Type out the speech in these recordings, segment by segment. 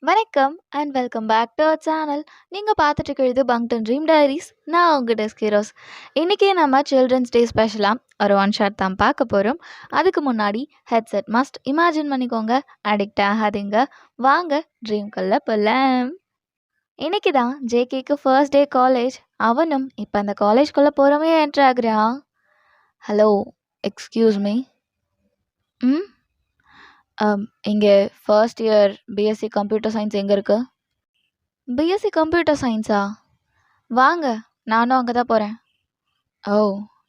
வணக்கம் and welcome back to our channel. நீங்கள் பார்த்துட்டு இருக்கிறது பங்டன் ட்ரீம் டைரிஸ். நான் உங்கள் டெஸ்க் ஹீரோஸ். இன்றைக்கி நம்ம சில்ட்ரன்ஸ் டே ஸ்பெஷலாக ஒரு ஒன் ஷாட் தான் பார்க்க போகிறோம். அதுக்கு முன்னாடி ஹெட்செட் மஸ்ட் இமேஜின் பண்ணிக்கோங்க, அடிக்ட் ஆகாதீங்க. வாங்க ட்ரீம் கல்ல போகலாம். இன்னைக்கு தான் ஜேகேக்கு ஃபர்ஸ்ட் டே காலேஜ். அவனும் இப்போ அந்த காலேஜ்குள்ளே போகிறவே என்ட்ரு ஆகுறான். Hello, excuse me. ம் இங்கே first year BSc computer science எங்கே இருக்கு? பிஎஸ்சி கம்ப்யூட்டர் சயின்ஸா? வாங்க, நானும் அங்கே தான் போகிறேன். ஓ,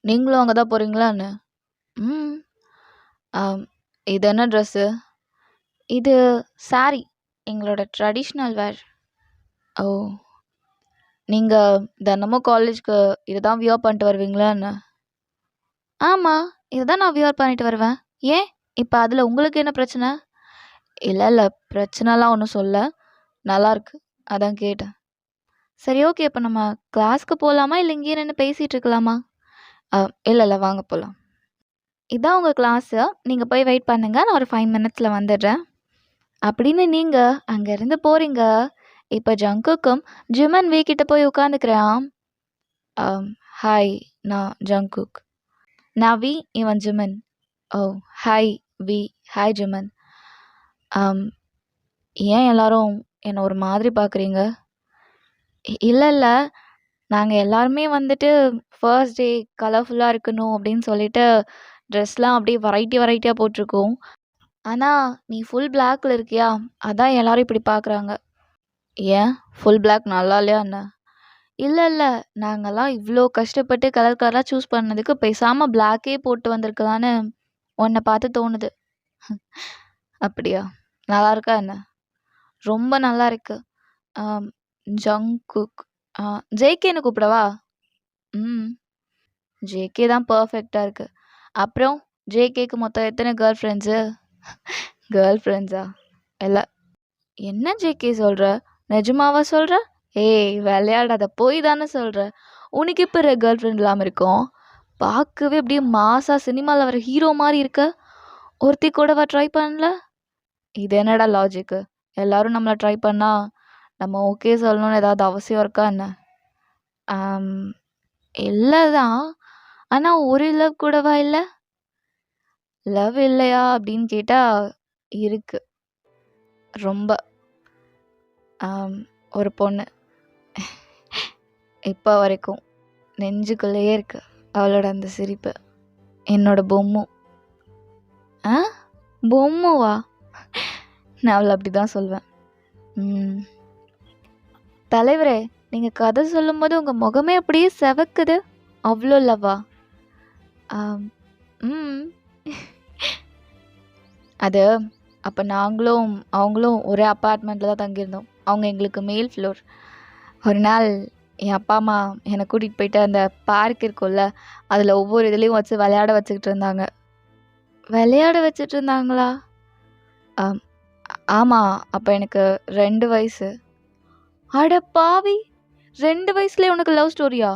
நீங்களும் அங்கே தான் போகிறீங்களான்னு? ம் இது என்ன ட்ரெஸ்ஸு? இது சாரி, எங்களோட ட்ரெடிஷ்னல் வேர். ஓ, நீங்கள் தினமும் காலேஜ்க்கு இதை தான் வியர் பண்ணிட்டு வருவீங்களான்னு? ஆமாம், இதை தான் நான் வியர் பண்ணிட்டு வருவேன். ஏன் இப்போ அதில் உங்களுக்கு என்ன பிரச்சனை? இல்லை பிரச்சனைலாம் ஒன்றும் சொல்ல, நல்லாயிருக்கு, அதான் கேட்டேன். சரி, ஓகே. இப்போ நம்ம கிளாஸ்க்கு போகலாமா, இல்லை இங்கேயே நின்று பேசிகிட்டு இருக்கலாமா? இல்லை வாங்க போகலாம். இதான் உங்கள் கிளாஸு, நீங்கள் போய் வெயிட் பண்ணுங்கள், நான் ஒரு 5 மினிட்ஸில் வந்துடுறேன் அப்படின்னு நீங்கள் அங்கேருந்து போகிறீங்க. இப்போ ஜங்குக்கும் ஜிமன் வி கிட்ட போய் உட்காந்துக்கிறேன். ஹாய், நான் ஜங்குக். நான் வி, இவன் ஜிமன். ஓ, ஹாய் வி. ஹாய் ஜிமன். ஏன் எல்லாரும் என்னை ஒரு மாதிரி பார்க்குறீங்க? இல்லை, நாங்கள் எல்லாருமே வந்துட்டு ஃபர்ஸ்ட் டே கலர்ஃபுல்லாக இருக்கணும் அப்படின்னு சொல்லிட்டு ட்ரெஸ்லாம் அப்படியே வெரைட்டியாக போட்டிருக்கோம். ஆனால் நீ ஃபுல் பிளாக்ல இருக்கியா, அதான் எல்லாரும் இப்படி பார்க்குறாங்க. ஏன் ஃபுல் பிளாக் நல்லா இல்லையா என்ன? இல்லை, நாங்கள்லாம் இவ்வளோ கஷ்டப்பட்டு கலராக சூஸ் பண்ணதுக்கு பேசாமல் பிளாக்கே போட்டு வந்திருக்கலான்னு உன்னை பார்த்து தோணுது. அப்படியா? நல்லா இருக்கா என்ன? ரொம்ப நல்லா இருக்கு. ஜங்குக். ஜேகேன்னு கூப்பிடவா? ஜேகே தான் பர்ஃபெக்டாக இருக்குது. அப்புறம் ஜேகேக்கு மொத்தம் எத்தனை கேர்ள் ஃப்ரெண்ட்ஸு? கேர்ள் ஃப்ரெண்ட்ஸா? இல்லை. என்ன ஜேகே சொல்கிற? நிஜமாவா சொல்கிற? ஏய், விளையாடாத, போய் தானே சொல்கிற. உனக்கு இப்போ கேர்ள் ஃப்ரெண்ட் இல்லாமல் இருக்கும்? பார்க்கவே அப்படியே மாசாக சினிமாவில் வர ஹீரோ மாதிரி இருக்க. ஒருத்தி கூடவா ட்ரை பண்ணல? இது என்னடா லாஜிக்கு? எல்லோரும் நம்மளை ட்ரை பண்ணால் நம்ம ஓகே சொல்லணும்னு ஏதாவது அவசியம் இருக்கா என்ன? இல்லை தான், ஆனால் ஒரு லவ் கூடவா இல்லை? லவ் இல்லையா அப்படின்னு கேட்டால் இருக்கு, ரொம்ப. ஒரு பொண்ணு இப்போ வரைக்கும் நெஞ்சுக்குள்ளேயே இருக்கு, அவளோட அந்த சிரிப்பு. என்னோட பொம்மு. பொம்முவா? நான் அவளை அப்படி தான் சொல்வேன். தலைவரே, நீங்கள் கதை சொல்லும்போது உங்கள் முகமே அப்படியே செவக்குது. அவ்வளோ லவ்வா? அது அப்போ நாங்களும் அவங்களும் ஒரே அப்பார்ட்மெண்ட்டில் தான் தங்கியிருந்தோம். அவங்க எங்களுக்கு மேல் ஃப்ளோர். ஒரு நாள் என் அப்பா அம்மா என்னை கூட்டிகிட்டு போயிட்டு அந்த பார்க் இருக்கும்ல, அதில் ஒவ்வொரு இதுலேயும் வச்சு விளையாட வச்சுக்கிட்டு இருந்தாங்க. விளையாட வச்சுட்டு இருந்தாங்களா? ஆமாம், அப்போ எனக்கு 2 வயசு. அட பாவி, 2 வயசுலேயே உனக்கு லவ் ஸ்டோரியா?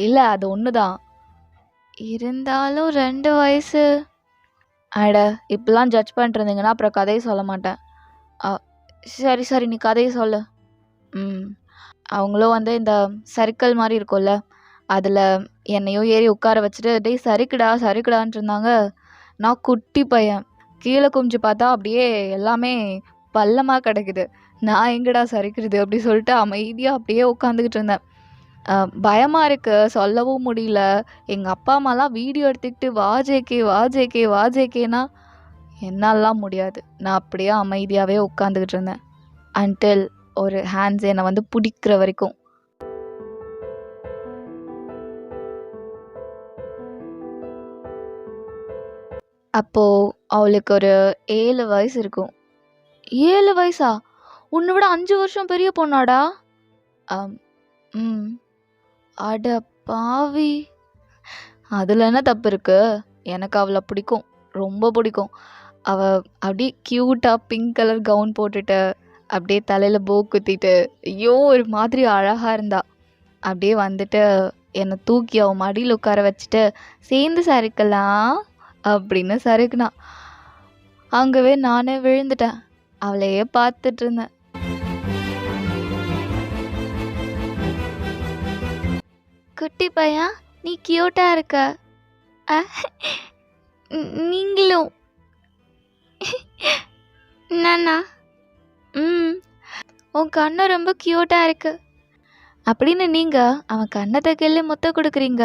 இல்லை, அது ஒன்று தான். இருந்தாலும் 2 வயசு. அட, இப்பெல்லாம் ஜட்ஜ் பண்ணிட்டு இருந்தீங்கன்னா அப்புறம் கதையை சொல்ல மாட்டேன். சரி, நீ கதையை சொல்லு. அவங்களும் வந்து இந்த சர்க்கிள் மாதிரி இருக்கும்ல, அதில் என்னையும் ஏறி உட்கார வச்சுட்டு டேய் சறுக்குடான்ட்டு இருந்தாங்க. நான் குட்டி பையன், கீழே குமிஞ்சு பார்த்தா அப்படியே எல்லாமே பள்ளமாக கிடக்குது. நான் எங்கடா சறுக்கிறது அப்படி சொல்லிட்டு அமைதியாக அப்படியே உட்காந்துக்கிட்டு இருந்தேன். பயமாக இருக்குது, சொல்லவும் முடியல. எங்கள் அப்பா அம்மாலாம் வீடியோ எடுத்துக்கிட்டு வா ஜேகேனா என்னாலாம் முடியாது. நான் அப்படியே அமைதியாகவே உட்காந்துக்கிட்டு இருந்தேன். அன்டில் ஒரு ஹேண்ட்ஸ் என்னை வந்து பிடிக்கிற வரைக்கும். அப்போது அவளுக்கு ஒரு 7 வயசு இருக்கும். 7 வயசா? உன்னை விட 5 வருஷம் பெரிய பொண்ணாடா? அட பாவி, அதில் என்ன தப்பு இருக்கு? எனக்கு அவளை பிடிக்கும், ரொம்ப பிடிக்கும். அவள் அப்படியே க்யூட்டாக பிங்க் கலர் கவுன் போட்டுட்டு அப்படியே தலையில் போ குத்திட்டு ஐயோ ஒரு மாதிரி அழகாக இருந்தா. அப்படியே வந்துட்டு என்னை தூக்கி அவன் மடியில் உட்கார வச்சுட்டு சேர்ந்து சறுக்கலாம் அப்படின்னு சறுக்குனா. அங்கவே நானே விழுந்துட்டேன். அவளையே பார்த்துட்டு இருந்தேன். குட்டி பையன், நீ கியூட்டா இருக்க. நீங்களும். நானா? உன் கண்ணு ரொம்ப கியூட்டா இருக்கு அப்படின்னு நீங்க அவன் கண்ணத்தை கிள்ளி முத்த கொடுக்குறீங்க.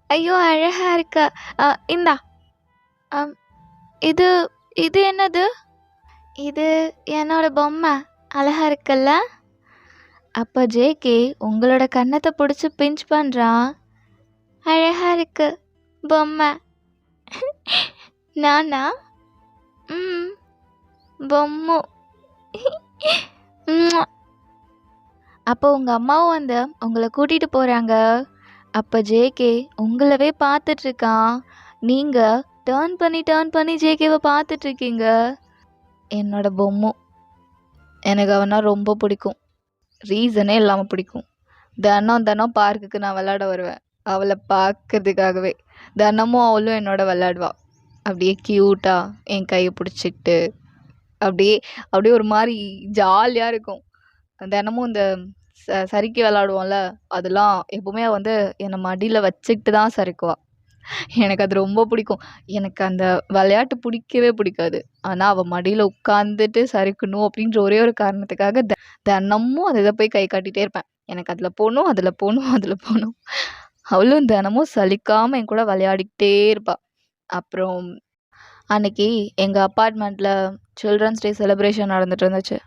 ஐயோ அழகா இருக்க. இந்தா. இது இது என்னது? இது என்னோட பொம்மை. அழகா இருக்குல்ல? அப்போ ஜேகே உங்களோட கண்ணத்தை பிடிச்சி பிஞ்ச் பண்ணுறான். அழகா இருக்கு பொம்மை. நானா? பொம்மை. அப்போ உங்கள் அம்மாவும் வந்து உங்களை கூட்டிகிட்டு போகிறாங்க. அப்போ ஜேகே உங்களவே பார்த்துட்ருக்கான். நீங்கள் டேர்ன் பண்ணி ஜேகேவை பார்த்துட்ருக்கீங்க. என்னோட பொம்மை. எனக்கு அவனா ரொம்ப பிடிக்கும். ரீசனே இல்லாமல் பிடிக்கும். தினம் பார்க்குக்கு நான் விளையாட வருவேன் அவளை பார்க்கறதுக்காகவே. தினமும் அவளும் என்னோட விளையாடுவா. அப்படியே க்யூட்டாக என் கையை பிடிச்சிக்கிட்டு அப்படியே ஒரு மாதிரி ஜாலியாக இருக்கும். தினமும் இந்த சறுக்கி விளாடுவோம்ல, அதெல்லாம் எப்போவுமே வந்து என்னை மடியில் வச்சுக்கிட்டு தான் சறுக்குவா. எனக்கு அது ரொம்ப பிடிக்கும். எனக்கு அந்த விளையாட்டு பிடிக்கவே பிடிக்காது. ஆனால் அவள் மடியில் உட்காந்துட்டு சறுக்கணும் அப்படின்ற ஒரே ஒரு காரணத்துக்காக தினமும் அதை போய் கை காட்டிகிட்டே இருப்பேன். எனக்கு அதில் போகணும். அவளும் தினமும் சலிக்காமல் என் கூட விளையாடிக்கிட்டே இருப்பாள். அப்புறம் அன்னைக்கு எங்கள் அப்பார்ட்மெண்ட்டில் சில்ட்ரன்ஸ் டே செலிப்ரேஷன் நடந்துட்டு இருந்துச்சு.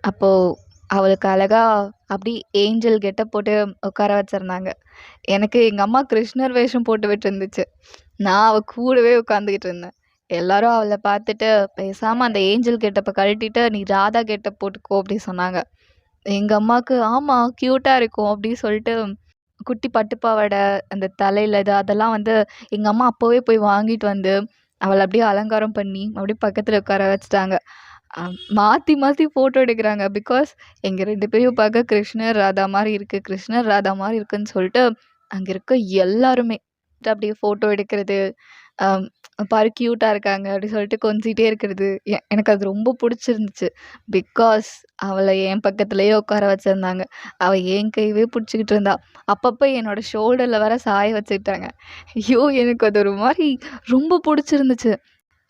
அப்போது அவளுக்கு அழகாக அப்படி ஏஞ்சல் கெட்டப் போட்டு உட்கார வச்சுருந்தாங்க. எனக்கு எங்கள் அம்மா கிருஷ்ணர் வேஷம் போட்டு விட்டுருந்துச்சு. நான் அவள் கூடவே உட்காந்துக்கிட்டு இருந்தேன். எல்லாரும் அவளை பார்த்துட்டு பேசாமல் அந்த ஏஞ்சல் கெட்டப்பை கழட்டிட்டு நீ ராதா கெட்டப் போட்டுக்கோ அப்படி சொன்னாங்க. எங்கள் அம்மாவுக்கு ஆமாம் க்யூட்டாக இருக்கும் அப்படின்னு சொல்லிட்டு குட்டி பட்டுப்பாவாடை அந்த தலையில் இது அதெல்லாம் வந்து எங்கள் அம்மா அப்போவே போய் வாங்கிட்டு வந்து அவளை அப்படியே அலங்காரம் பண்ணி அப்படியே பக்கத்தில் உட்கார வச்சுட்டாங்க. மாற்றி ஃபோட்டோ எடுக்கிறாங்க. பிகாஸ் எங்கள் 2 பேரையும் பார்க்க கிருஷ்ணர் ராதா மாதிரி இருக்குன்னு சொல்லிட்டு அங்கே இருக்க எல்லாருமே அப்படியே ஃபோட்டோ எடுக்கிறது, பாரு க்யூட்டாக இருக்காங்க அப்படி சொல்லிட்டு கொஞ்சிகிட்டே இருக்கிறது. எனக்கு அது ரொம்ப பிடிச்சிருந்துச்சு. பிகாஸ் அவளை என் பக்கத்துலேயே உட்கார வச்சுருந்தாங்க. அவள் என் கையவே பிடிச்சிக்கிட்டு இருந்தா. அப்பப்போ என்னோடய ஷோல்டரில் வேற சாய வச்சுக்கிட்டாங்க. ஐயோ எனக்கு அது ஒரு மாதிரி ரொம்ப பிடிச்சிருந்துச்சு.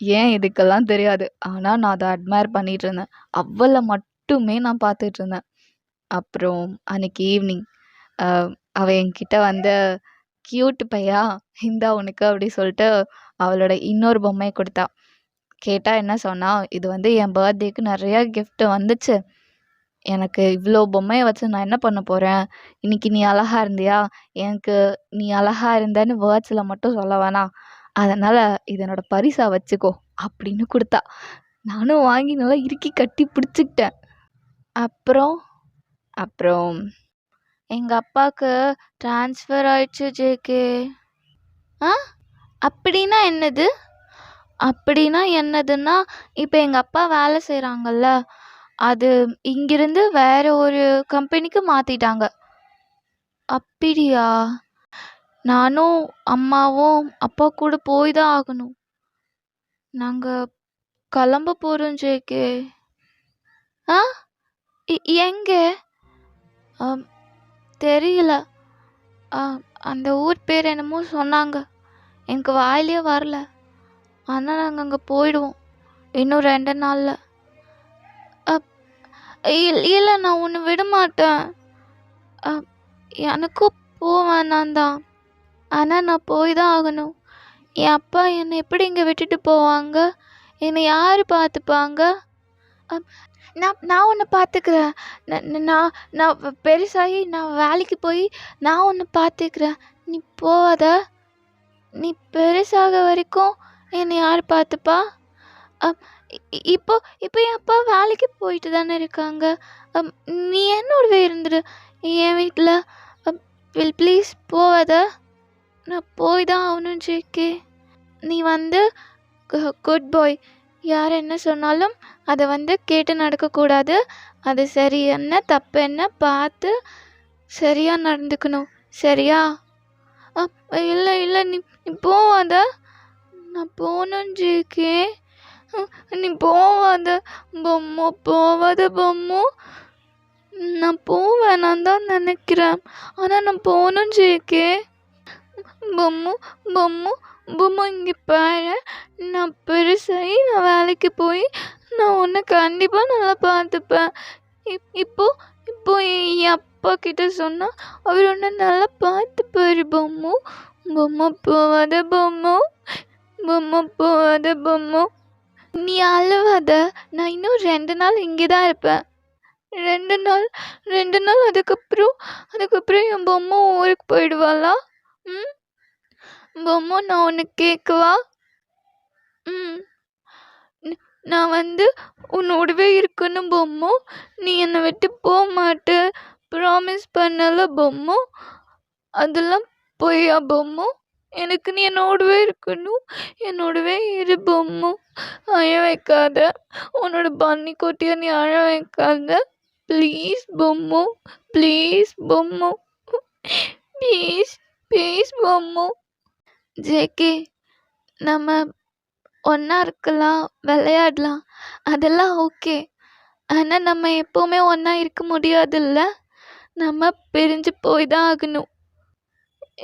ஏன் இதுக்கெல்லாம் தெரியாது. ஆனால் நான் அதை அட்மையர் பண்ணிகிட்டு இருந்தேன். அவளை மட்டுமே நான் பார்த்துட்டு இருந்தேன். அப்புறம் அன்னைக்கு ஈவினிங் அவள் என்கிட்ட வந்து க்யூட் பையா இந்தா உனக்கு அப்படி சொல்லிட்டு அவளோட இன்னொரு பொம்மையை கொடுத்தா. கேட்டால் என்ன சொன்னா, இது வந்து என் பர்த்டேக்கு நிறையா கிஃப்ட் வந்துச்சு. எனக்கு இவ்வளோ பொம்மையை வச்சு நான் என்ன பண்ண போகிறேன்? இன்னைக்கு நீ அழகா இருந்தியா? எனக்கு நீ அழகா இருந்தேன்னு வேர்ட்ஸில் மட்டும் சொல்ல வேணாம். அதனால் இது என்னோட பரிசா வச்சுக்கோ அப்படின்னு கொடுத்தா. நானும் வாங்கி நல்லா இறுக்கி கட்டி பிடிச்சிக்கிட்டேன். அப்புறம் எங்கள் அப்பாவுக்கு ட்ரான்ஸ்ஃபர் ஆயிடுச்சு ஜேகே. அப்படின்னா என்னது? என்னதுன்னா இப்போ எங்கள் அப்பா வேலை செய்கிறாங்கல்ல, அது இங்கிருந்து வேற ஒரு கம்பெனிக்கு மாற்றிட்டாங்க. அப்படியா? நானும் அம்மாவும் அப்பா கூட போய் தான் ஆகணும். நாங்கள் கிளம்ப போகிறோம் ஜேகே. எங்கே? தெரியல. அந்த ஊர் பேர் என்னமோ சொன்னாங்க, எனக்கு வாயிலே வரல. ஆனால் நாங்கள் அங்கே போயிடுவோம் இன்னும் 2 நாளில். இல்லை நான் ஒன்று விட மாட்டேன். எனக்கும் போவேன் தான், ஆனால் நான் போய் தான் ஆகணும். என் அப்பா என்னை எப்படி இங்கே விட்டுட்டு போவாங்க? என்னை யார் பார்த்துப்பாங்க? நான் ஒன்று பார்த்துக்கிறேன். நான் நான் பெருசாகி நான் வேலைக்கு போய் நான் ஒன்று பார்த்துக்கிறேன். நீ போகாத. நீ பெருசாக வரைக்கும் என்னை யார் பார்த்துப்பா? இப்போ என் அப்பா வேலைக்கு போயிட்டு தானே இருக்காங்க. நீ என்னோடவே இருந்துரு என் வீட்டில். ப்ளீஸ் போகாத. நான் போய் தான் ஆகணும் ஜேகே. நீ வந்து குட் பாய். யார் என்ன சொன்னாலும் அதை வந்து கேட்டு நடக்கக்கூடாது. அது சரி என்ன தப்பு என்ன பார்த்து சரியாக நடந்துக்கணும், சரியா? இல்லை நீ போகாத. நான் போகணும் ஜேகே. நீ போவாத பொம்மு, போவாத பொம்மு. நான் போவேணான்னு தான் நினைக்கிறேன். ஆனால் நான் போகணும் ஜேகே. பொம்மு பொம்மு பொம்மு இங்கே பாரு, நான் பெருசாகி நான் வேலைக்கு போய் நான் உன்னை கண்டிப்பாக நல்லா பார்த்துப்பேன். இப்போ இப்போ என் அப்பா கிட்ட சொன்னால் அவர் உன்னை நல்லா பார்த்துப்பாரு பொம்மு. பொம்மை போவாத பொம்மு, பொம்மை போவாத பொம்மு. நீ அழுவாத, நான் இன்னும் 2 நாள் இங்கே தான் இருப்பேன். 2 நாள் அதுக்கப்புறம் என் பொம்மை ஊருக்கு போயிடுவாளா? ம் பொம்மு, நான் உன்னை கேட்கவா? ம் நான் உன்னோடவே இருக்கணும் பொம்மு. நீ என்னை விட்டு போக மாட்ட, ப்ராமிஸ் பண்ணல பொம்மு. அதெல்லாம் பொய்யா பொம்மு? எனக்கு நீ என்னோடவே இருக்கணும், என்னோடவே இரு பொம்மு. அழ வைக்காத, உன்னோட பன்னி குட்டியை நீ அழ வைக்காத. Please Bommu, please Bommu, please please Bommu. JK, நம்ம ஒன்றா இருக்கலாம், விளையாடலாம், அதெல்லாம் ஓகே. ஆனால் நம்ம எப்போவுமே ஒன்றா இருக்க முடியாதுல்ல. நம்ம பிரிஞ்சு போய் தான் ஆகணும்.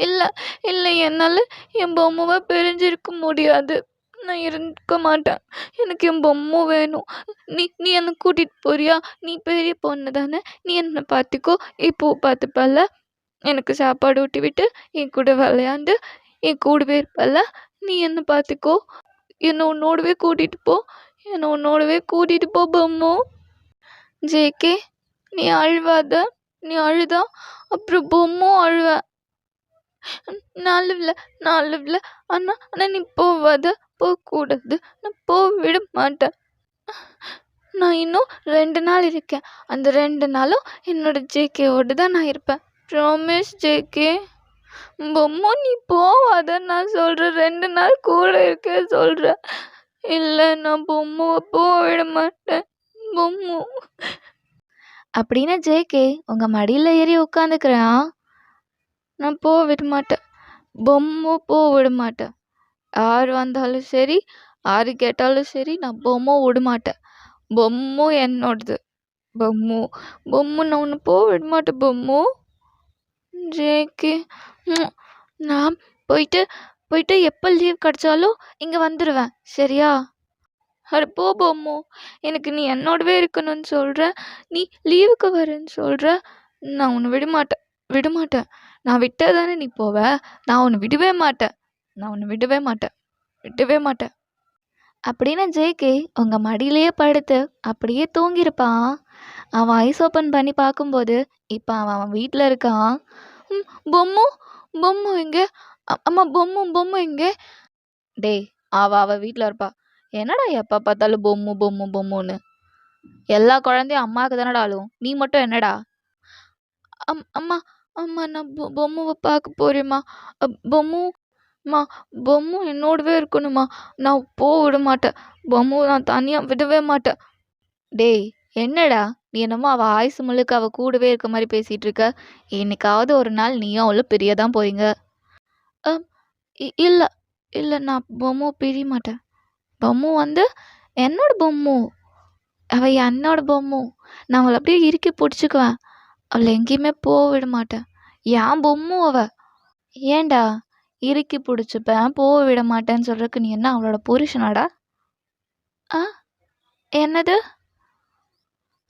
இல்லை இல்லை, என்னால் என் பொம்முவை பிரிஞ்சிருக்க முடியாது. நான் இருக்க மாட்டேன். எனக்கு என் பொம்மை வேணும். நீ என்னை கூட்டிகிட்டு போறியா? நீ பெரிய பொண்ணு தானே, நீ என்னை பார்த்துக்கோ. இப்போ பார்த்துப்பல்ல, எனக்கு சாப்பாடு ஊட்டி விட்டு என் கூட விளையாண்டு என் கூடவே இருப்பல்ல. நீ என்னை பார்த்துக்கோ. என்னை உன்னோடவே கூட்டிகிட்டு போ, என்னை உன்னோடவே கூட்டிகிட்டு போ பொம்மு. ஜேகே, நீ அழுவாத. நீ அழுதா அப்புறம் பொம்மும் அழுவேன். நான் அழுவல. ஆனால் நீ போவாத, போகக்கூடாது. நான் போக விட மாட்டேன். நான் இன்னும் 2 நாள் இருக்கேன். அந்த 2 நாளும் என்னோட ஜேகேவோடு தான் நான் இருப்பேன். Promise JK. பொம்மு, நீ போவாத, நான் சொல்கிறேன். 2 நாள் கூட இருக்க சொல்கிறேன். இல்லை, நான் பொம்முவை போக விட மாட்டேன் பொம்மு. அப்படின்னு ஜேகே உங்கள் மடியில் ஏறி உட்காந்துக்கிறேன். நான் போக விட மாட்டேன் பொம்மை, போக விட மாட்டேன். யார் வந்தாலும் சரி, யார் கேட்டாலும் சரி, நான் பொம்மை விட மாட்டேன். பொம்மு என்னோடது. பொம்மு பொம்மு, நான் ஒன்று போக விட மாட்டேன் பொம்மு. ஜேகே, நான் போயிட்டு எப்போ லீவ் கிடச்சாலும் இங்கே வந்துடுவேன், சரியா? அட போ பொம்மு, எனக்கு நீ என்னோடவே இருக்கணும்னு சொல்கிற, நீ லீவுக்கு வரேன்னு சொல்கிற. நான் உன்னை விட மாட்டேன். நான் விட்டால் தானே நீ போவ. நான் உன்னை விடவே மாட்டேன். அப்படின்னு ஜேகே உங்கள் மடியிலேயே படுத்து அப்படியே தூங்கியிருப்பான். அவன் ஐஸ் ஓப்பன் பண்ணி பார்க்கும்போது இப்போ அவன் வீட்டில் இருக்கான். பொம்மு எங்கே? அம்மா, பொம்மு எங்கே? டேய், அவள் வீட்டில் இருப்பா. என்னடா எப்போ பார்த்தாலும் பொம்முன்னு? எல்லா குழந்தையும் அம்மாவுக்கு தானடா அழுவும், நீ மட்டும் என்னடா? அம்மா, நான் பொம்முவை பார்க்க போகிறேம்மா. பொம்மு என்னோடவே இருக்கணுமா? நான் போக விட மாட்டேன் பொம்மு, நான் தனியாக விடவே மாட்டேன். டேய், என்னடா நீ என்னமோ அவள் ஆயுசு முழுக்க அவள் கூடவே இருக்க மாதிரி பேசிகிட்டு இருக்க. என்னைக்காவது ஒரு நாள் நீயும் அவளும் பிரிய தான் போறீங்க. இல்லை, நான் பொம்மு பிரிய மாட்டேன். பொம்மு என்னோட பொம்மு, அவள் என்னோட பொம்மு. நான் அவளை அப்படியே இறுக்கி பிடிச்சிக்குவேன். அவளை எங்கேயுமே போக விட மாட்டேன். ஏன் பொம்மு அவள். ஏண்டா இறுக்கி பிடிச்சிப்பேன், போக விட மாட்டேன்னு சொல்கிறதுக்கு நீ என்ன அவளோட புருஷனாடா? என்னது?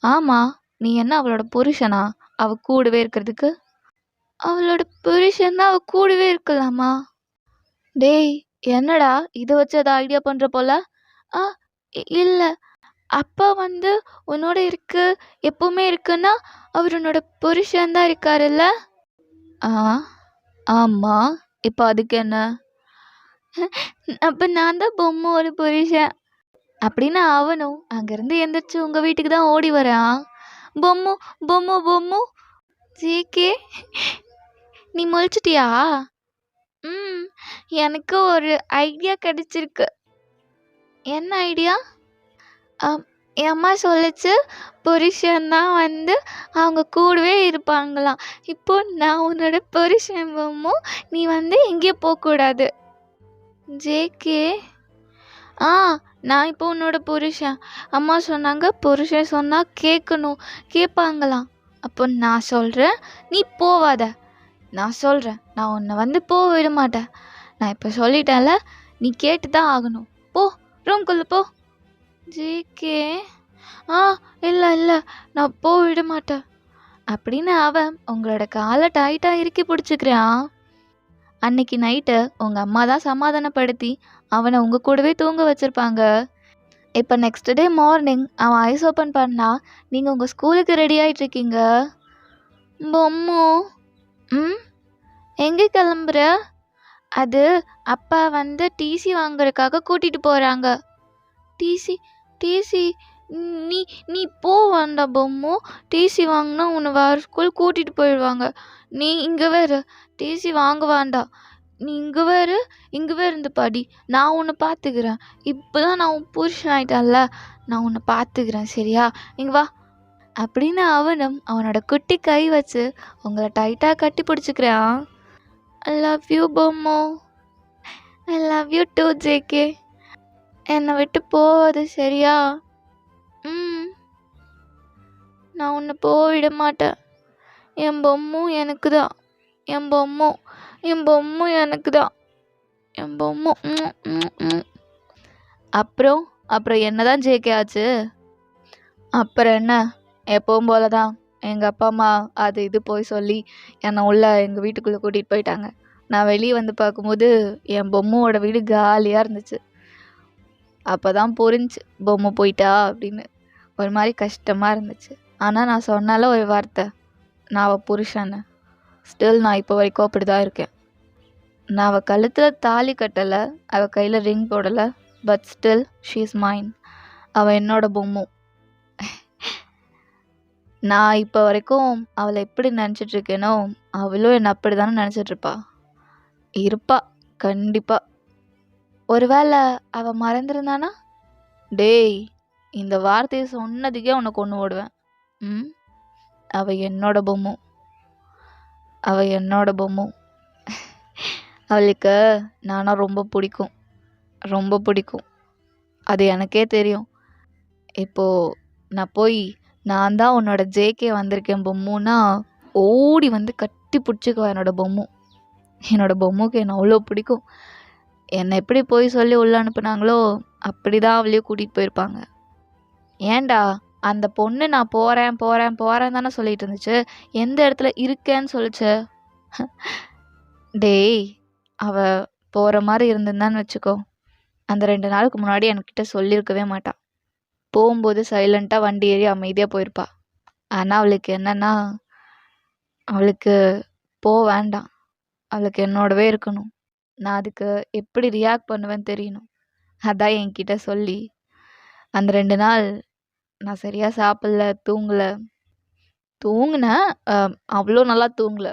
ஆமாம், நீ என்ன அவளோட புருஷனா அவள் கூடவே இருக்கிறதுக்கு? அவளோட புருஷன் தான் அவள் கூடவே இருக்கலாமா? டேய், என்னடா இதை வச்சு அதை ஐடியா பண்ணுற போல? இல்லை, அப்பா உன்னோட எப்பவுமே இருக்குன்னா அவர் உன்னோட புருஷன் தான் இருக்காருல்ல? ஆமாம், இப்போ அதுக்கு என்ன? அப்போ நான் தான் பொம்மை ஒரு புருஷன் அப்படின்னு அவனும் அங்கேருந்து எந்திரிச்சு உங்கள் வீட்டுக்கு தான் ஓடி வரான். பொம்மு. ஜேகே, நீ முழிச்சிட்டியா? எனக்கு ஒரு ஐடியா கிடைச்சிருக்கு. என்ன ஐடியா? என் அம்மா சொல்லிச்சு, புருஷன்தான் அவங்க கூடவே இருப்பாங்களாம். இப்போ நான் உன்னோட புருஷன் பொம்மு, நீ எங்கேயும் போகக்கூடாது. ஜேகே, நான் இப்போ உன்னோட புருஷன். அம்மா சொன்னாங்க புருஷன் சொன்னால் கேட்பாங்களாம். அப்போ நான் சொல்கிறேன் நீ போவாத. நான் சொல்கிறேன் நான் உன்னை வந்து போக விட மாட்டேன். நான் இப்போ சொல்லிட்டேன்ல, நீ கேட்டு தான் ஆகணும். போ, ரூம்குள்ளே போ. ஜேகே, இல்லை நான் போக விட மாட்டேன் அப்படின்னு அவன் உங்களோட காலை டைட்டாக இறுக்கி பிடிச்சிக்கிறான். அன்னைக்கு நைட்டு உங்கள் அம்மா தான் சமாதானப்படுத்தி அவனை உங்கள் கூடவே தூங்க வச்சுருப்பாங்க. இப்போ நெக்ஸ்ட் டே மார்னிங் அவன் ஐஸ் ஓப்பன் பண்ணா நீங்கள் உங்கள் ஸ்கூலுக்கு ரெடி ஆகிட்ருக்கீங்க. பொம்மு, எங்கே கிளம்புற? அது அப்பா வந்து டிசி வாங்குறதுக்காக கூட்டிகிட்டு போகிறாங்க. டிசி நீ நீ போ வேண்டாம் பொம்மு. டிசி வாங்கினா உன்னை வேறு ஸ்கூல் கூட்டிகிட்டு போயிடுவாங்க. நீ இங்கே வேறு டிசி வாங்க வேண்டாம். நீ இங்கே வேறு இருந்து பாடி. நான் உன்னை பார்த்துக்கிறேன். இப்போ தான் நான் உன் புருஷன் ஆயிட்டான்ல, நான் உன்னை பார்த்துக்கிறேன் சரியா? இங்கே வா அப்படின்னு அவனும் அவனோட குட்டி கை வச்சு உங்களை டைட்டாக கட்டி பிடிச்சிக்கிறான். I love you Bommu. I love you too JK. என்னை விட்டு போவது சரியா? நான் உன்னை போவிட மாட்டேன். என் பொம்மு எனக்கு தான். என் பொம்மு எனக்கு தான். என் பொம்மு. அப்புறம் என்னதான் ஜேகே ஆச்சு? அப்புறம் என்ன, எப்பவும் போல தான் எங்கள் அப்பா அம்மா அது இது போய் சொல்லி என்னை உள்ள எங்கள் வீட்டுக்குள்ளே கூட்டிகிட்டு போயிட்டாங்க. நான் வெளியே வந்து பார்க்கும்போது என் பொம்முவோட வீடு காலியாக இருந்துச்சு. அப்போ தான் புரிஞ்சு பொம்மை போயிட்டா அப்படின்னு. ஒரு மாதிரி கஷ்டமாக இருந்துச்சு. ஆனால் நான் சொன்னால ஒரு வார்த்தை, நான் அவள் புருஷன்னு. ஸ்டில் நான் இப்போ வரைக்கும் அப்படி தான் இருக்கேன். நான் அவள் கழுத்தில் தாலி கட்டலை, அவள் கையில் ரிங் போடலை. But still she is mine. அவள் என்னோட பொம்மு. நான் இப்போ வரைக்கும் அவளை எப்படி நினச்சிட்ருக்கேனோ அவளும் என்னை அப்படி தானே நினச்சிட்ருப்பா. இருப்பா கண்டிப்பாக. ஒருவேளை அவள் மறந்துருந்தானா? டேய், இந்த வார்த்தையை சொன்னதுக்கே உன்னை கொண்டு ஓடுவேன். அவள் என்னோட பொம்மு. அவளுக்கு நானா ரொம்ப பிடிக்கும். அது எனக்கே தெரியும். இப்போது நான் போய் நான் தான் உன்னோட ஜேகே வந்திருக்கேன் பொம்முன்னா ஓடி வந்து கட்டி பிடிச்சிக்குவா என்னோட பொம்மு. என்னோட பொம்முக்கு என்னை அவ்வளோ பிடிக்கும். என்னை எப்படி போய் சொல்லி உள்ள அனுப்புனாங்களோ அப்படி தான் அவளையும் கூட்டிகிட்டு போயிருப்பாங்க. ஏன்டா அந்த பொண்ணு நான் போகிறேன் தானே சொல்லிட்டு இருந்துச்சு, எந்த இடத்துல இருக்கேன்னு சொல்லிச்சு? டேய், அவள் போகிற மாதிரி இருந்திருந்தான்னு வச்சுக்கோ, அந்த 2 நாளுக்கு முன்னாடி என்கிட்ட சொல்லியிருக்கவே மாட்டான். போகும்போது சைலண்ட்டாக வண்டி ஏறி அமைதியாக போயிருப்பா. ஆனால் அவளுக்கு என்னென்னா, அவளுக்கு வேண்டாம், அவளுக்கு என்னோடவே இருக்கணும். நான் அதுக்கு எப்படி ரியாக்ட் பண்ணுவேன்னு தெரியணும். அதான் என்கிட்ட சொல்லி அந்த 2 நாள் நான் சரியாக சாப்பிடல, தூங்கினேன். அவ்வளோ நல்லா தூங்கல.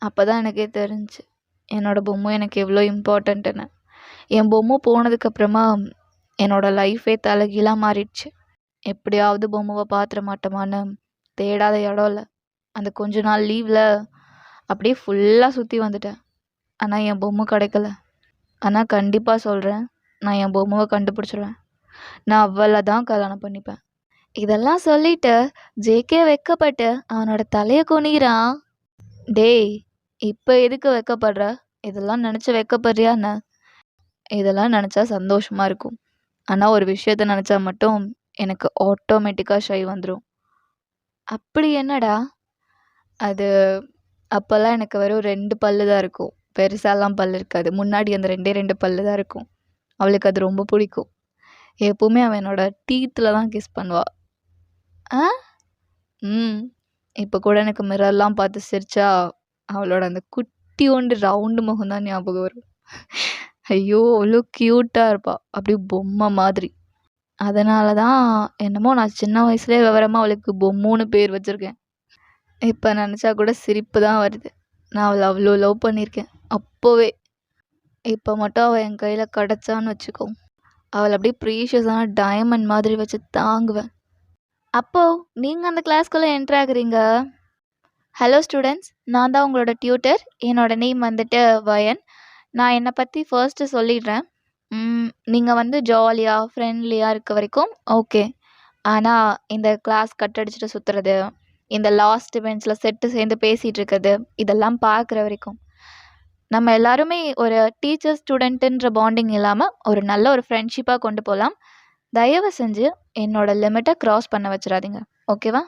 அப்போ தான் எனக்கே தெரிஞ்சுச்சு என்னோட பொம்மை எனக்கு எவ்வளோ இம்பார்ட்டண்ட்டுன்னு. என் பொம்மை போனதுக்கப்புறமா என்னோடய லைஃபே தலைகீழாக மாறிடுச்சு. எப்படியாவது பொம்மைவை பார்த்துட மாட்டோமான்னு தேடாத இடம் இல்லை. அந்த கொஞ்ச நாள் லீவில் அப்படியே ஃபுல்லாக சுற்றி வந்துட்டேன். ஆனால் என் பொம்மை கிடைக்கல. ஆனால் கண்டிப்பாக சொல்கிறேன், நான் என் பொம்மைவை கண்டுபிடிச்சிடுவேன். நான் அவளை தான் கல்யாணம் பண்ணிப்பேன். இதெல்லாம் சொல்லிட்டு ஜேகே வெக்கப்பட்டு அவனோட தலையை குனிகிறான். டேய், இப்போ எதுக்கு வெக்கப்படுற? இதெல்லாம் நினச்சி வெக்கப்படுறியான்னு? இதெல்லாம் நினச்சா சந்தோஷமாக இருக்கும். ஆனால் ஒரு விஷயத்த நினச்சா மட்டும் எனக்கு ஆட்டோமேட்டிக்காக ஷை வந்துடும். அப்படி என்னடா அது? அப்போல்லாம் எனக்கு வெறும் 2 பல்லு தான் இருக்கும். பெருசாலாம் பல் இருக்காது. முன்னாடி அந்த 2 பல்லு தான் இருக்கும். அவளுக்கு அது ரொம்ப பிடிக்கும். எப்போவுமே அவன் என்னோட டீத்தில் தான் கிஸ் பண்ணுவாள். இப்போ கூட எனக்கு மிரர்லாம் பார்த்து சிரிச்சா அவளோட அந்த குட்டியோண்டு ரவுண்டு முகம் தான் ஞாபகம் வரும். ஐயோ, அவ்வளோ க்யூட்டாக இருப்பாள், அப்படியே பொம்மை மாதிரி. அதனால தான் என்னமோ நான் சின்ன வயசுலேயே விவரமாக அவளுக்கு பொம்முன்னு பேர் வச்சுருக்கேன். இப்போ நினச்சா கூட சிரிப்பு தான் வருது. நான் அவளை அவ்வளோ லவ் பண்ணியிருக்கேன் அப்போவே. இப்போ மட்டும் அவள் என் கையில் கிடச்சான்னு வச்சுக்கோ, அவளை அப்படியே ப்ரீஷியஸான டைமண்ட் மாதிரி வச்சு தாங்குவேன். அப்போது நீங்கள் அந்த கிளாஸ்க்குள்ளே என்ட்ரு ஆகுறீங்க. ஹலோ ஸ்டூடெண்ட்ஸ், நான் தான் உங்களோட டியூட்டர். என்னோடய நேம் வந்துட்டு வயன். நான் என்னை பற்றி ஃபர்ஸ்ட்டு சொல்லிடுறேன். நீங்கள் வந்து ஜாலியாக ஃப்ரெண்ட்லியாக இருக்க வரைக்கும் ஓகே. ஆனால் இந்த கிளாஸ் கட் அடிச்சுட்டு சுற்றுறது, இந்த லாஸ்ட் பெஞ்சில் செட்டு சேர்ந்து பேசிகிட்டு இருக்கிறது, இதெல்லாம் பார்க்குற வரைக்கும் நம்ம எல்லாருமே ஒரு டீச்சர் ஸ்டூடெண்ட்டுன்ற பாண்டிங் இல்லாமல் ஒரு நல்ல ஒரு ஃப்ரெண்ட்ஷிப்பாக கொண்டு போகலாம். தயவு செஞ்சு என்னோட லிமிட்டை க்ராஸ் பண்ண வச்சிடாதீங்க. ஓகேவா?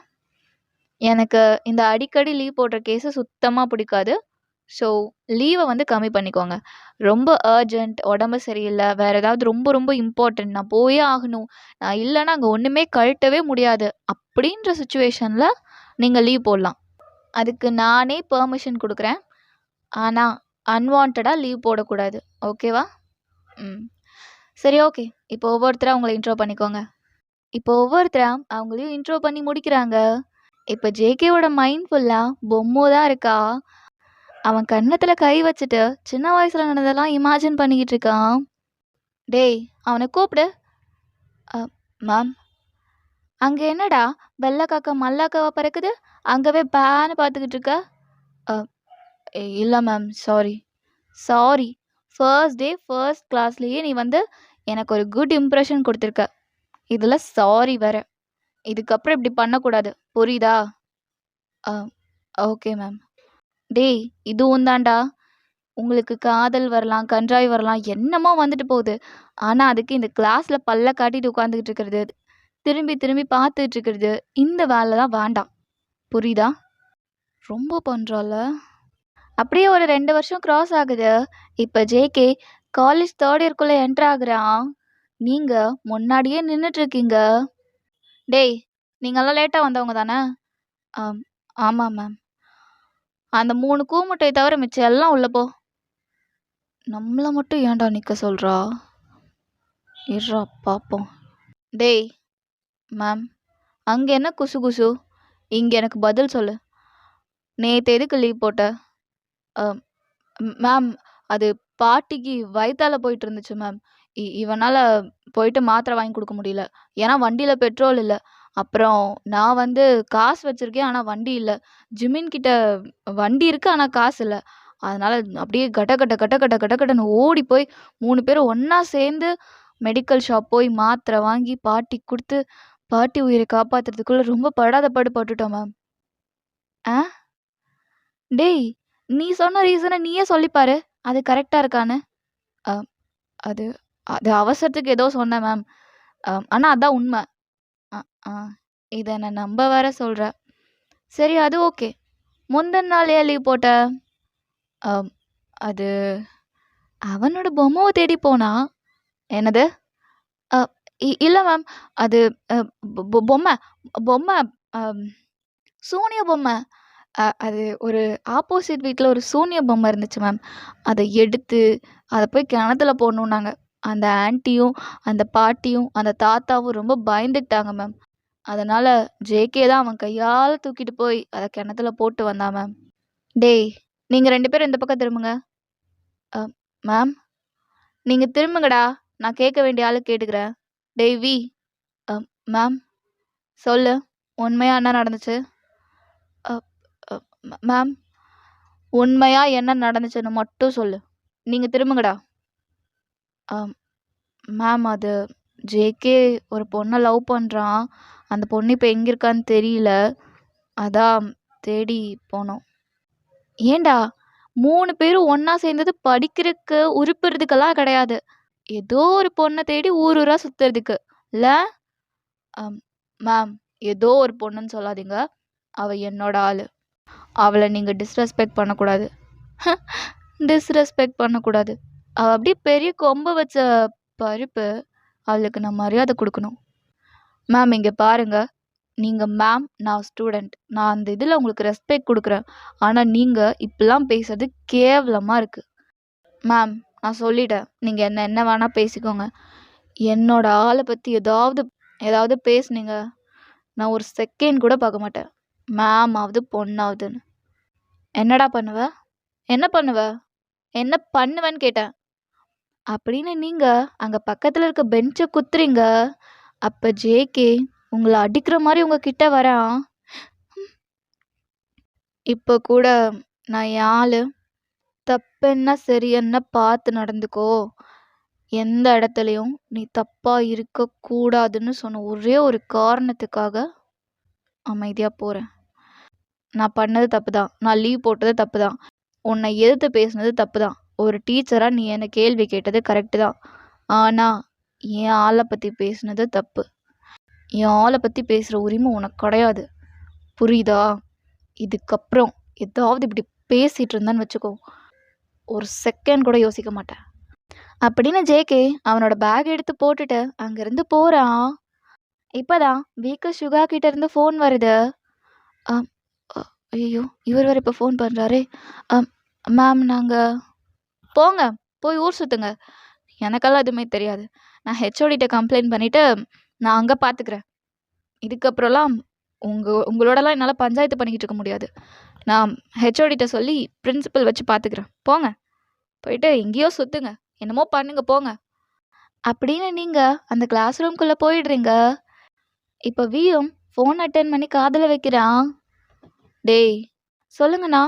எனக்கு இந்த அடிக்கடி லீவ் போடுற கேஸு சுத்தமாக பிடிக்காது. ஸோ லீவை வந்து கம்மி பண்ணிக்கோங்க. ரொம்ப அர்ஜென்ட், உடம்பு சரியில்லை, வேறு ஏதாவது ரொம்ப ரொம்ப இம்பார்ட்டன்ட், நான் போயே ஆகணும், நான் இல்லைன்னா அங்கே ஒன்றுமே கழட்டவே முடியாது அப்படின்ற சுச்சுவேஷனில் நீங்கள் லீவ் போடலாம். அதுக்கு நானே பெர்மிஷன் கொடுக்குறேன். ஆனால் அன்வான்டாக லீவ் போடக்கூடாது. ஓகேவா? சரி, ஓகே. இப்போ ஒவ்வொருத்தராக அவங்கள இன்ட்ரோ பண்ணிக்கோங்க. இப்போ ஒவ்வொருத்தரா அவங்களையும் இன்ட்ரோ பண்ணி முடிக்கிறாங்க. இப்போ ஜேகேவோட மைண்ட் ஃபுல்லாக பொம்மோ தான் இருக்கா. அவன் கன்னத்தில் கை வச்சுட்டு சின்ன வயசில் நடந்ததெல்லாம் இமேஜின் பண்ணிக்கிட்டு இருக்கான். டேய், அவனை கூப்பிடு. மேம், அங்கே என்னடா வெள்ளை காக்கா மல்லாக்காவா பறக்குது, அங்கவே பேன்னு பார்த்துக்கிட்டு இருக்க? இல்லை ma'am, sorry. First day first கிளாஸ்லேயே நீ வந்து எனக்கு ஒரு குட் இம்ப்ரெஷன் கொடுத்துருக்க. இதில் சாரி வேற. இதுக்கப்புறம் இப்படி பண்ணக்கூடாது, புரியுதா? Okay ma'am. டேய், இதுவும் தான்டா. உங்களுக்கு காதல் வரலாம், கன்றாய் வரலாம், என்னமோ வந்துட்டு போகுது. ஆனால் அதுக்கு இந்த கிளாஸில் பல்ல காட்டிட்டு உட்காந்துக்கிட்டு இருக்கிறது, திரும்பி திரும்பி பார்த்துட்டு இருக்கிறது, இந்த வேலைலாம் வேண்டாம், புரியுதா? ரொம்ப பண்ணுறால. அப்படியே ஒரு 2 வருஷம் கிராஸ் ஆகுது. இப்போ ஜேகே காலேஜ் தேர்ட் இயர்க்குள்ளே என்ட்ரு ஆகுறான். நீங்கள் முன்னாடியே நின்றுட்டுருக்கீங்க. டேய், நீங்கள்லாம் லேட்டாக வந்தவங்க தானே? ஆமாம் மேம். அந்த 3 கூமுட்டையை தவிர மிச்சம் எல்லாம் உள்ள போ. நம்மளை மட்டும் ஏன்டா நிற்க சொல்கிறா? இருறா பார்ப்போம். டேய் மேம், அங்கே என்ன குசு குசு? இங்கே எனக்கு பதில் சொல்லு. நேற்று எதுக்கு லீவ் போட்ட? மேம், அது பாட்டிக்கு வயித்தால போயிட்டு இருந்துச்சு மேம். இவனால் போயிட்டு மாத்திரை வாங்கி கொடுக்க முடியல, ஏன்னா வண்டியில் பெட்ரோல் இல்லை. அப்புறம் நான் வந்து காசு வச்சுருக்கேன், ஆனால் வண்டி இல்லை. ஜிமின் கிட்ட வண்டி இருக்குது, ஆனால் காசு இல்லை. அதனால் அப்படியே கட்ட கட்ட கட்ட கட்ட கட்ட கட்டன்னு ஓடி போய் 3 பேரும் ஒன்றா சேர்ந்து மெடிக்கல் ஷாப் போய் மாத்திரை வாங்கி பாட்டிக்கு கொடுத்து பாட்டி உயிரை காப்பாற்றுறதுக்குள்ளே ரொம்ப படாத பாடு பட்டுட்டோம் மேம். டேய், நீ சொன்ன ரீசனை நீயே சொல்லிப்பாரு, அது கரெக்டாக இருக்கான்னு. அது அது அவசரத்துக்கு ஏதோ சொன்னேன் மேம். ஆனால் அதான் உண்மை. இதை நான் நம்ப வேற சொல்கிற. சரி, அது ஓகே. முந்தின நாள் ஏன் லீவ் போட்ட? அது அவனோட பொம்மையை தேடி போனா. என்னது? இல்லை மேம், அது பொம்மை பொம்மை சூனிய பொம்மை. அது ஒரு ஆப்போசிட் வீட்டில் ஒரு சூனிய பொம்மை இருந்துச்சு மேம். அதை எடுத்து அதை போய் கிணத்துல போடணுன்னாங்க. அந்த ஆன்ட்டியும் அந்த பாட்டியும் அந்த தாத்தாவும் ரொம்ப பயந்துக்கிட்டாங்க மேம். அதனால் ஜேகே தான் அவன் கையால் தூக்கிட்டு போய் அதை கிணத்துல போட்டு வந்தான் மேம். டேய், நீங்கள் 2 பேரும் இந்த பக்கம் திரும்புங்க. மேம், நீங்கள் திரும்புங்கடா, நான் கேட்க வேண்டிய ஆளு கேட்டுக்கிறேன். டேய் வி, மேம் சொல்லு, உண்மையாக என்ன நடந்துச்சு? மேம், உண்மையாக என்ன நடந்துச்சுன்னு மட்டும் சொல்லு. நீங்கள் திரும்புங்கடா. மேம், அது ஜேகே ஒரு பொண்ணை லவ் பண்ணுறான். அந்த பொண்ணு இப்போ எங்கே இருக்கான்னு தெரியல, அதான் தேடி போனோம். ஏண்டா 3 பேரும் ஒன்றா சேர்ந்தது படிக்கிறதுக்கு உருப்புறதுக்கெல்லாம் கிடையாது, ஏதோ ஒரு பொண்ணை தேடி ஊர் ஊராக சுற்றுறதுக்கு இல்லை? மேம், ஏதோ ஒரு பொண்ணுன்னு சொல்லாதீங்க, அவள் என்னோட ஆள். அவளை நீங்கள் டிஸ்ரெஸ்பெக்ட் பண்ணக்கூடாது. டிஸ்ரெஸ்பெக்ட் பண்ணக்கூடாது. அவள் அப்படியே பெரிய கொம்பு வச்ச பருப்பு, அவளுக்கு நான் மரியாதை கொடுக்கணும். மேம், இங்கே பாருங்கள், நீங்கள் மேம், நான் ஸ்டூடெண்ட், நான் அந்த இதில் உங்களுக்கு ரெஸ்பெக்ட் கொடுக்குறேன். ஆனால் நீங்கள் இப்படிலாம் பேசுறது கேவலமாக இருக்குது. மேம், நான் சொல்லிட்டேன், நீங்கள் என்ன வேணால் பேசிக்கோங்க. என்னோட ஆளை பற்றி ஏதாவது பேசுனீங்க, நான் ஒரு செகண்ட் கூட பார்க்க மாட்டேன். மேம் ஆகுது பொண்ணாகுதுன்னு. என்னடா பண்ணுவ? என்ன பண்ணுவ? என்ன பண்ணுவேன்னு கேட்டேன். அப்படின்னு நீங்கள் அங்கே பக்கத்தில் இருக்க பெஞ்சை குத்துறீங்க. அப்போ ஜேகே உங்களை அடிக்கிற மாதிரி உங்ககிட்ட வரான். இப்போ கூட நான் என் ஆள், தப்பென்ன சரியென்ன பார்த்து நடந்துக்கோ, எந்த இடத்துலையும் நீ தப்பாக இருக்கக்கூடாதுன்னு சொன்ன ஒரே ஒரு காரணத்துக்காக அமைதியாக போகிறேன். நான் பண்ணது தப்பு தான், நான் லீவ் போட்டது தப்பு தான், உன்னை எதிர்த்து பேசுனது தப்பு தான், ஒரு டீச்சராக நீ என்னை கேள்வி கேட்டது கரெக்டு தான். ஆனால் என் ஆளை பற்றி பேசுனது தப்பு. என் ஆளை பற்றி பேசுகிற உரிமை உனக்கு கிடையாது, புரியுதா? இதுக்கப்புறம் ஏதாவது இப்படி பேசிகிட்டு இருந்தான்னு வச்சுக்கோ, ஒரு செகண்ட் கூட யோசிக்க மாட்டேன் அப்படின்னு ஜேகே அவனோட பேக் எடுத்து போட்டுட்டு அங்கேருந்து போகிறான். இப்போதான் வீக்கு சுகா கிட்ட இருந்து ஃபோன் வருது. ஐயோ, இவர் வேறு இப்போ ஃபோன் பண்ணுறாரே. மேம், நாங்கள் போங்க, போய் ஊர் சுற்றுங்க, எனக்கெல்லாம் எதுவுமே தெரியாது. நான் ஹெச்ஓடிட்ட கம்ப்ளைண்ட் பண்ணிவிட்டு நான் அங்கே பார்த்துக்கிறேன். இதுக்கப்புறம்லாம் உங்களோடலாம் என்னால் பஞ்சாயத்து பண்ணிக்கிட்டு இருக்க முடியாது. நான் ஹெச்ஓடிட்ட சொல்லி பிரின்சிபல் வச்சு பார்த்துக்கிறேன். போங்க, போயிட்டு எங்கேயோ சுற்றுங்க, என்னமோ பண்ணுங்க, போங்க அப்படின்னு நீங்கள் அந்த கிளாஸ் ரூம்குள்ளே போயிடுறீங்க. இப்போ வியும் ஃபோன் அட்டன் பண்ணி காதில் வைக்கிறான். டேய், சொல்லுங்கண்ணா.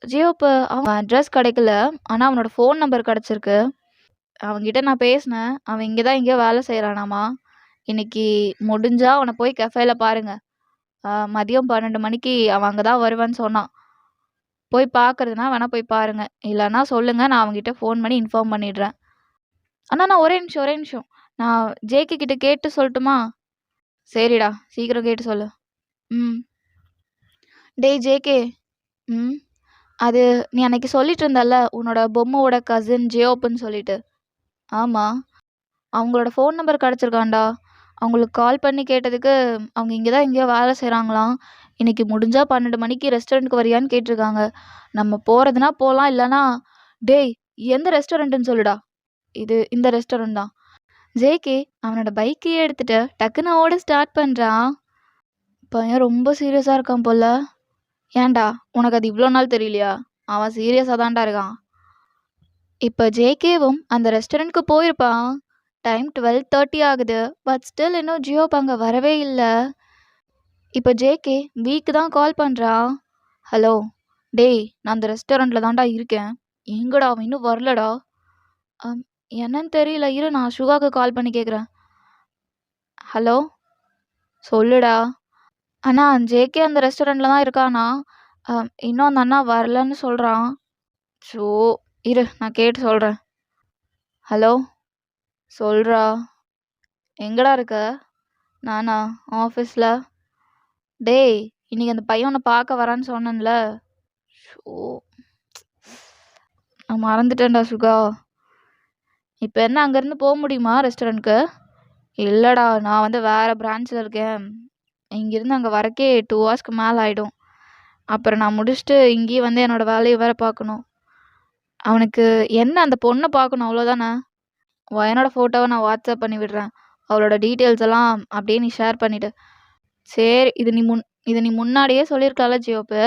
ஜியோ இப்போ அவன் அட்ரஸ் கிடைக்கல, ஆனால் அவனோட ஃபோன் நம்பர் கிடச்சிருக்கு. அவன்கிட்ட நான் பேசினேன், அவன் இங்கே தான் எங்கேயோ வேலை செய்கிறானாமா. இன்னைக்கு முடிஞ்சா அவனை போய் கஃபேல பாருங்க. மதியம் 12 மணிக்கு அவன் அங்கே தான் வருவான்னு சொன்னான். போய் பார்க்கறதுனா வேணால் போய் பாருங்க, இல்லைன்னா சொல்லுங்கள், நான் அவங்ககிட்ட ஃபோன் பண்ணி இன்ஃபார்ம் பண்ணிடுறேன். அண்ணா, நான் ஒரே நிமிஷம் நான் ஜேகே கிட்ட கேட்டு சொல்லட்டுமா? சரிடா, சீக்கிரம் கேட்டு சொல்லு. ம். டேய் ஜேகே. ம். அது நீ அன்னைக்கு சொல்லிட்டு இருந்தல்ல, உன்னோட பொம்மையோட கசின் ஜியோப்புன்னு சொல்லிட்டு. ஆமாம், அவங்களோட ஃபோன் நம்பர் கிடச்சிருக்காண்டா. அவங்களுக்கு கால் பண்ணி கேட்டதுக்கு அவங்க இங்கே தான் எங்கேயோ வேலை செய்கிறாங்களாம். இன்னைக்கு முடிஞ்சால் 12 மணிக்கு ரெஸ்டாரண்ட்டுக்கு வரியான்னு கேட்டிருக்காங்க. நம்ம போகிறதுனா போகலாம், இல்லைனா டேய் எந்த ரெஸ்டாரண்ட்டுன்னு சொல்லுடா. இந்த ரெஸ்டாரண்ட் தான். ஜேகே அவனோட பைக்கையே எடுத்துகிட்டு டக்குன்னு ஓட ஸ்டார்ட் பண்ணுறான். பையன் ரொம்ப சீரியஸாக இருக்கான் போல. ஏன்டா, உனக்கு அது இவ்வளோ நாள் தெரியலையா? அவன் சீரியஸாக தான்டா இருக்கான். இப்போ ஜேகேவும் அந்த ரெஸ்டாரண்ட்க்கு போயிருப்பான். டைம் 12:30 ஆகுது. பட் ஸ்டில் இன்னும் ஜியோ அங்கே வரவே இல்லை. இப்போ ஜேகே வீக்கு தான் கால் பண்ணுறான். ஹலோ டேய், நான் அந்த ரெஸ்டாரண்ட்டில் தான்டா இருக்கேன், எங்கடா அவன் இன்னும் வரலடா. என்னன்னு தெரியல, இரு நான் சுகாவுக்கு கால் பண்ணி கேட்குறேன். ஹலோ, சொல்லுடா. அண்ணா, ஜேகே அந்த ரெஸ்டாரண்ட்டில் தான் இருக்கானா, இன்னும் அந்த அண்ணா வரலன்னு சொல்கிறான். ஸோ இரு நான் கேட்டு சொல்கிறேன். ஹலோ, சொல்கிறா. எங்கடா இருக்க? நானா, ஆஃபீஸில். டேய், இன்னைக்கு அந்த பையன் உன்னை பார்க்க வரான்னு சொன்னேன்ல. ஸோ நான் மறந்துட்டேன்டா சுகா. இப்போ என்ன அங்கேருந்து போக முடியுமா ரெஸ்டாரண்ட்க்கு? இல்லைடா, நான் வந்து வேறு பிரான்ச்சில் இருக்கேன். இங்கேருந்து அங்கே வரக்கே 2 ஹவர்ஸ்க்கு மேலே ஆகிடும். அப்புறம் நான் முடிச்சுட்டு இங்கேயே வந்து என்னோடய வேலையை வேறு பார்க்கணும். அவனுக்கு என்ன அந்த பொண்ணை பார்க்கணும், அவ்வளோதானே. என்னோட ஃபோட்டோவை நான் வாட்ஸ்அப் பண்ணி விடுறேன், அவளோட டீட்டெயில்ஸ் எல்லாம் அப்படியே நீ ஷேர் பண்ணிவிடு. சரி, இது நீ முன்னாடியே சொல்லியிருக்கலாம்ல ஜியோப்பு.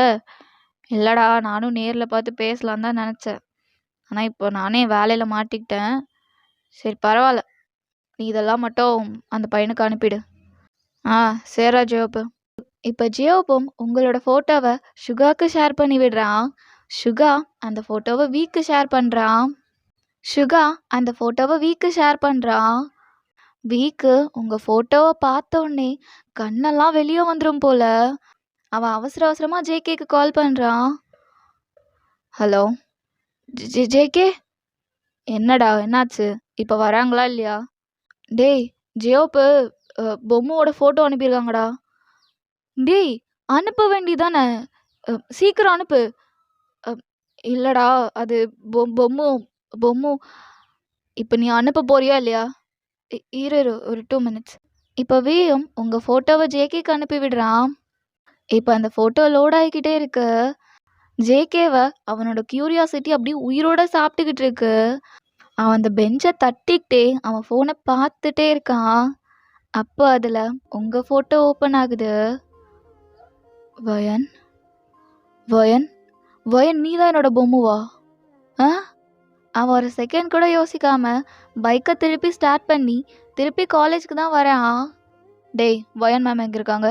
இல்லைடா, நானும் நேரில் பார்த்து பேசலான்னு தான் நினச்சேன், ஆனால் இப்போ நானே வேலையில் மாட்டிக்கிட்டேன். சரி பரவாயில்ல, நீ இதெல்லாம் மட்டும் அந்த பையனுக்கு அனுப்பிடு. சரிடா ஜியோப்பு. இப்போ ஜியோப்பும் உங்களோட ஃபோட்டோவை சுகாவுக்கு ஷேர் பண்ணி விடுறான். சுகா அந்த ஃபோட்டோவை வீக்கு ஷேர் பண்ணுறான். வீக்கு உங்கள் ஃபோட்டோவை பார்த்தோன்னே கண்ணெல்லாம் வெளியே வந்துடும் போல. அவன் அவசர அவசரமாக ஜேகேக்கு கால் பண்ணுறான். Hello JK. என்னடா, என்னாச்சு? இப்போ வராங்களா இல்லையா? டேய், ஜியோப்பு பொம்முவோட ஃபோட்டோ அனுப்பியிருக்காங்கடா. டேய், அனுப்ப வேண்டியதானே, சீக்கிரம் அனுப்பு. இல்லைடா, அது பொம்மு. இப்போ நீ அனுப்ப போறியா இல்லையா? இரு ஒரு 2 மினிட்ஸ். இப்போ வியும் உங்கள் ஃபோட்டோவை ஜேகேக்கு அனுப்பி விடுறான். இப்போ அந்த ஃபோட்டோ லோட் ஆகிக்கிட்டே இருக்கு. ஜேகேவை அவனோட க்யூரியாசிட்டி அப்படியே உயிரோட சாப்பிட்டுக்கிட்டு இருக்கு. அவன் அந்த பெஞ்சை தட்டிக்கிட்டே அவன் ஃபோனை பார்த்துட்டே இருக்கான். அப்போ அதில் உங்கள் ஃபோட்டோ ஓப்பன் ஆகுது. வயன், நீ தான் என்னோட பொம்முவா? அவன் ஒரு செகண்ட் கூட யோசிக்காம பைக்கை திருப்பி ஸ்டார்ட் பண்ணி திருப்பி காலேஜுக்கு தான் வரான். டேய், வயன் மேம் எங்கே இருக்காங்க?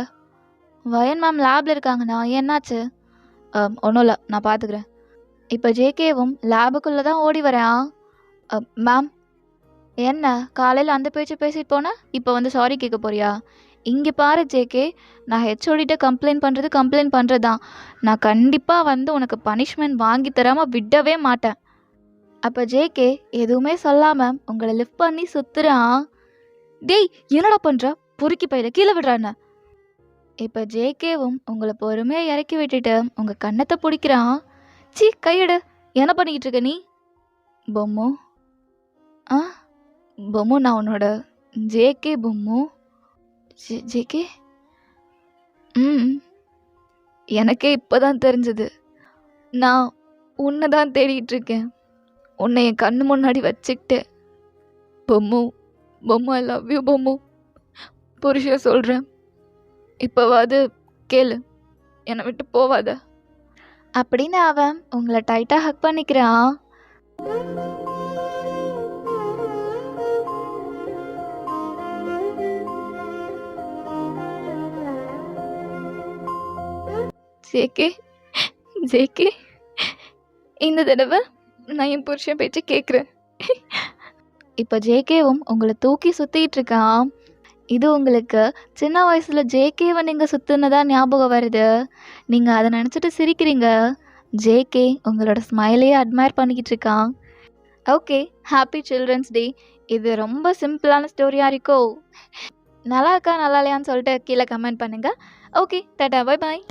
வயன் மேம் லேபில் இருக்காங்கண்ணா, என்னாச்சு? ஒன்றும் இல்லை, நான் பார்த்துக்கிறேன். இப்போ ஜேகேவும் லேபுக்குள்ளே தான் ஓடி வரான். மேம், என்ன காலையில் அந்த பேச்சு பேசிட்டு போனா இப்போ வந்து சாரி கேட்க போறியா? இங்கே பாரு ஜேகே, நான் ஹெச்ஓடிட்ட கம்ப்ளைண்ட் பண்ணுறது தான். நான் கண்டிப்பாக வந்து உனக்கு பனிஷ்மெண்ட் வாங்கி தராமல் விடவே மாட்டேன். அப்போ ஜேகே எதுவுமே சொல்லாமல் உங்களை லிஃப்ட் பண்ணி சுத்துறான். டேய் என்னடா பண்ணுற? பொறுக்கி பையில கீழே விடுறான்னு. இப்போ ஜேகேவும் உங்களை பொறுமையாக இறக்கி விட்டுட்டு உங்கள் கன்னத்தை பிடிக்கிறான். சீ கையெடு, என்ன பண்ணிக்கிட்டு இருக்க நீ? பொம்மு, ஆ பொம்மு, நான் உன்னோட ஜேகே பொம்மு. ஜேகே, ம் எனக்கே இப்போதான் தெரிஞ்சது. நான் உன்னை தான் தேடிட்டு இருக்கேன். உன்னை என் கண்ணு முன்னாடி வச்சுக்கிட்டு. Bommu, Bommu, I love you Bommu. புருஷ சொல்கிறேன், இப்போவாது கேளு, என்னை விட்டு போவாத அப்படின்னு அவன் உங்களை டைட்டாக ஹக் பண்ணிக்கிறான். ஜேகே, ஜேகே, இந்த தடவை நான் என் புருஷன் பேச்சு கேட்குறேன். இப்போ ஜேகேவும் உங்களை தூக்கி சுற்றிட்டு இருக்கான். இது உங்களுக்கு சின்ன வயசில் ஜேகேவை நீங்கள் சுற்றுனதா ஞாபகம் வருது. நீங்கள் அதை நினச்சிட்டு சிரிக்கிறீங்க. ஜேகே உங்களோட ஸ்மைலையே அட்மையர் பண்ணிக்கிட்டு இருக்கான். Okay, happy children's day. இது ரொம்ப சிம்பிளான ஸ்டோரியாக இருக்கோ? நல்லா இருக்கா நல்லா இல்லையான்னு சொல்லிட்டு கீழே கமெண்ட் பண்ணுங்கள். Okay, Tata, bye bye.